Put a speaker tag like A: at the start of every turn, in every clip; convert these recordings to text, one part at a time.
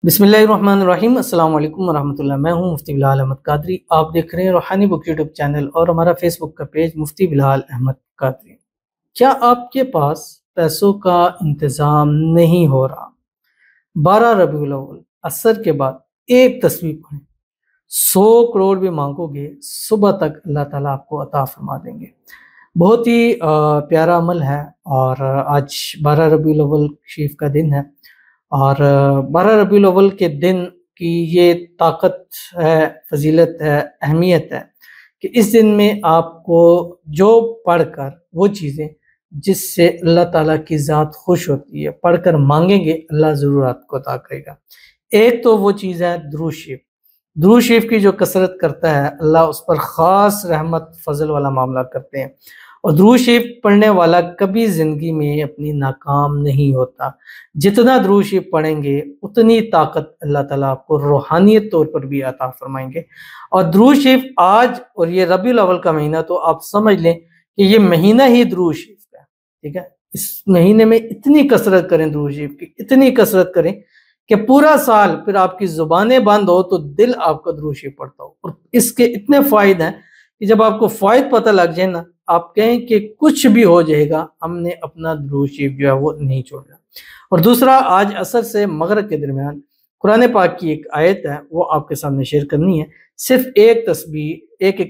A: बिस्मिल्लाहिर्रहमानिर्रहीम। अस्सलाम वालेकुम वरहमतुल्लाह। मैं हूं मुफ्ती बिलाल अहमद कादरी। आप देख रहे हैं रूहानी बुक यूट्यूब चैनल और हमारा फेसबुक का पेज मुफ्ती बिलाल अहमद कादरी। क्या आपके पास पैसों का इंतज़ाम नहीं हो रहा? 12 रबीउल अव्वल असर के बाद एक तस्वीर पढ़ें, 100 करोड़ भी मांगोगे सुबह तक अल्लाह ताला आपको अता फरमा देंगे। बहुत ही प्यारा अमल है। और आज 12 रबीउल अव्वल शरीफ का दिन है और 12 रबीउल अव्वल के दिन की ये ताकत है, फजीलत है, अहमियत है कि इस दिन में आपको जो पढ़कर वो चीज़ें जिससे अल्लाह ताला की ज़ात खुश होती है पढ़कर मांगेंगे, अल्लाह ज़रूर आपको अता करेगा। एक तो वो चीज़ है दुरूद शरीफ। दुरूद शरीफ की जो कसरत करता है अल्लाह उस पर ख़ास रहमत फजल वाला मामला करते हैं। और दुरूद शरीफ पढ़ने वाला कभी ज़िंदगी में अपनी नाकाम नहीं होता। जितना दुरूद शरीफ पढ़ेंगे उतनी ताकत अल्लाह ताला आपको रूहानियत तौर पर भी अता फरमाएंगे। और दुरूद शरीफ आज और ये रबीउल अव्वल का महीना तो आप समझ लें कि ये महीना ही दुरूद शरीफ का है। ठीक है, इस महीने में इतनी कसरत करें दुरूद शरीफ की, इतनी कसरत करें कि पूरा साल फिर आपकी ज़ुबानें बंद हो तो दिल आपका दुरूद शरीफ पढ़ता हो। और इसके इतने फ़ायदे हैं कि जब आपको फ़ायदे पता लग जाए ना, आप कहें कि कुछ भी हो जाएगा, हमने अपना दुरूद शरीफ जो है वो नहीं छोड़ना। और दूसरा, आज असर से मगरिब के दरमियान कुरान पाक की एक आयत है, वो आपके सामने शेयर करनी है। सिर्फ एक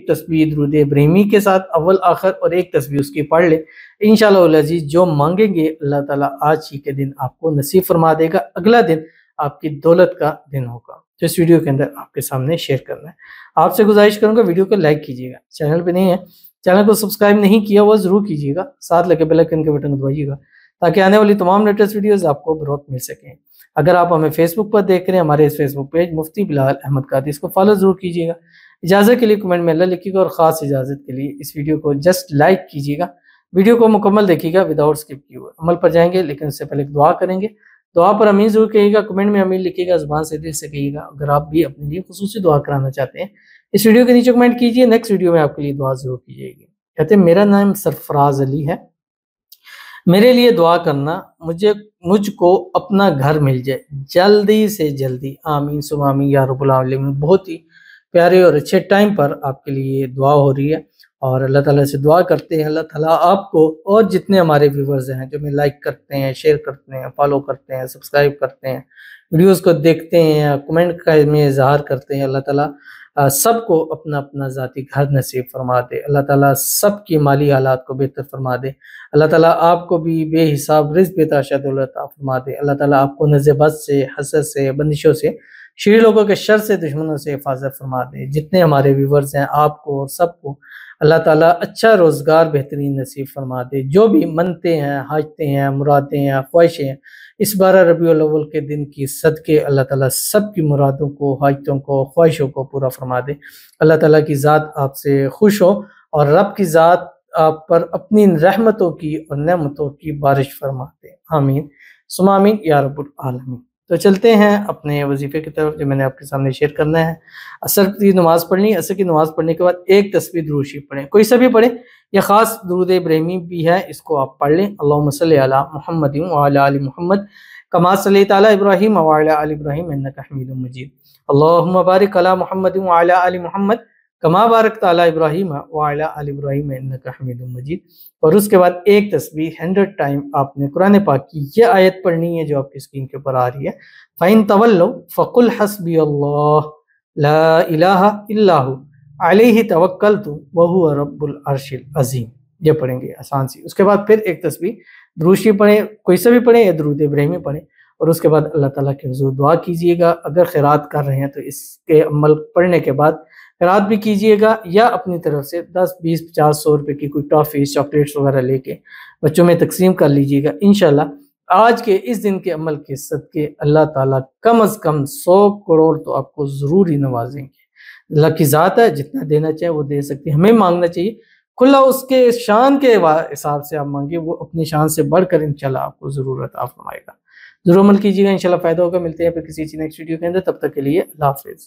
A: तस्बीह दुरूद इब्राहिमी के साथ अव्वल आखिर और एक तस्बीह उसकी पढ़ ले। इंशाअल्लाह अज़ीज़ जो मांगेंगे अल्लाह ताला आज ही के दिन आपको नसीब फरमा देगा। अगला दिन आपकी दौलत का दिन होगा। तो इस वीडियो के अंदर आपके सामने शेयर करना है। आपसे गुजारिश करूंगा वीडियो को लाइक कीजिएगा, चैनल पे नहीं है चैनल को सब्सक्राइब नहीं किया हुआ ज़रूर कीजिएगा, साथ लगे बेल आइकन के बटन को दबाइएगा ताकि आने वाली तमाम लेटेस्ट वीडियोस आपको बर वक्त मिल सकें। अगर आप हमें फेसबुक पर देख रहे हैं, हमारे इस फेसबुक पेज मुफ्ती बिलाल अहमद कादरी, इसको फॉलो ज़रूर कीजिएगा। इजाज़त के लिए कमेंट में अल्लाह लिखिएगा और ख़ास इजाज़त के लिए इस वीडियो को जस्ट लाइक कीजिएगा। वीडियो को मुकम्मल देखिएगा विदाउट स्किप किए हुए। अमल पर जाएंगे लेकिन उससे पहले दुआ करेंगे। दुआ पर अमीन ज़रूर कहिएगा, कमेंट में अमीन लिखिएगा, ज़ुबान से दिल से कहिएगा। अगर आप भी अपने लिए खुसूसी दुआ कराना चाहते हैं इस वीडियो के नीचे कमेंट कीजिए, नेक्स्ट वीडियो में आपके लिए दुआ ज़रूर की जाएगी। कहते हैं मेरा नाम सरफराज अली है, मेरे लिए दुआ करना मुझको अपना घर मिल जाए जल्दी से जल्दी, आमीन सुम्मा आमीन या रब्बुल आलमीन। बहुत ही प्यारे और अच्छे टाइम पर आपके लिए दुआ हो रही है और अल्लाह ताला से दुआ करते हैं अल्लाह ताला आपको और जितने हमारे व्यूवर्स हैं जो हमें लाइक करते हैं, शेयर करते हैं, फॉलो करते हैं, सब्सक्राइब करते हैं, वीडियोस को देखते हैं, कमेंट का में इजहार करते हैं, अल्लाह ताला सबको अपना अपना ज़ाती घर नसीब फरमा दे। अल्लाह ताला सबकी माली हालात को बेहतर फरमा दे। अल्लाह ताला आपको भी बेहिसाब रिज़्क़ बेताशा दौलत अता फरमा दे। अल्लाह ताला आपको नज़ेबत से, हसद से, बंदिशों से, शरीर लोगों के शर से, दुश्मनों से हिफाजत फरमा दे। जितने हमारे व्यूवर्स हैं आपको और सबको अल्लाह ताला अच्छा रोज़गार बेहतरीन नसीब फरमा दे। जो भी मनते हैं, हाजतें हैं, मुरादें हैं, ख्वाहिशें हैं, इस 12 रबीउल अव्वल के दिन की सदके अल्लाह ताला सबकी मुरादों को, हाजतों को, ख्वाहिशों को पूरा फरमा दे। अल्लाह ताला की ज़ात आपसे खुश हो और रब की ज़ात आप पर अपनी रहमतों की और नेमतों की बारिश फरमा दे। आमीन सुम्मा आमीन या रब्बुल आलमीन। तो चलते हैं अपने वजीफे की तरफ जो मैंने आपके सामने शेयर करना है। असर की नमाज़ पढ़नी, असर की नमाज़ पढ़ने के बाद एक तस्बीह दुरूद शरीफ पढ़ें, कोई सा भी पढ़ें। यह ख़ास दुरूद इब्राहिमी भी है, इसको आप पढ़ लें। अल्लाहुम्मा सल्लि अला मुहम्मदिन व अला आलि मुहम्मद कमा सल्लैता अला इब्राहीम व अला आलि इब्राहीम इन्नका हमीदुम मजीद। अल्लाहुम्मा बारिक अला मुहम्मदिन व अला आलि मुहम्मद कमा बारकता अला इब्राहीम व अला आलि इब्राहीम इन्नका हमीदुम मजीद। और उसके बाद एक तस्बीह 100 टाइम आपने कुरान पाक की ये आयत पढ़नी है जो आपकी स्क्रीन के ऊपर आ रही है। फ़इन तवल्लौ फ़कुल हस्बी अल्लाह ला इलाहा इल्ला हु अलैहि तवक्कलतु व हुवा रब्बुल अर्शिल अज़ीम। ये पढ़ेंगे आसान सी। उसके बाद फिर एक तस्बीह दुरूद शरीफ पढ़ें, कोई सा भी पढ़ें या दुरूद इब्राहिमी पढ़ें। और उसके बाद अल्लाह ताला के हुज़ूर दुआ कीजिएगा। अगर खैरात कर रहे हैं तो इसके अमल पढ़ने के बाद खैरात भी कीजिएगा या अपनी तरफ से 10, 20, 50, 100 रुपये की कोई टॉफ़ीज़, चॉकलेट्स वगैरह लेके बच्चों में तकसीम कर लीजिएगा। इंशाल्लाह आज के इस दिन के अमल के सदके अल्लाह ताला कम अज़ कम 100 करोड़ तो आपको ज़रूर ही नवाजेंगे। अल्लाह की ज़ात है, जितना देना चाहे वो दे सकती है, हमें मांगना चाहिए खुला उसके शान के हिसाब से आप मांगे, वो अपनी शान से बढ़कर इंशाल्लाह आपको ज़रूर अता फरमाएगा। ज़रूर अमल कीजिएगा, इंशाल्लाह फ़ायदा होगा। मिलते हैं फिर किसी नेक्स्ट वीडियो के अंदर, तब तक के लिए अल्लाह हाफ़िज़।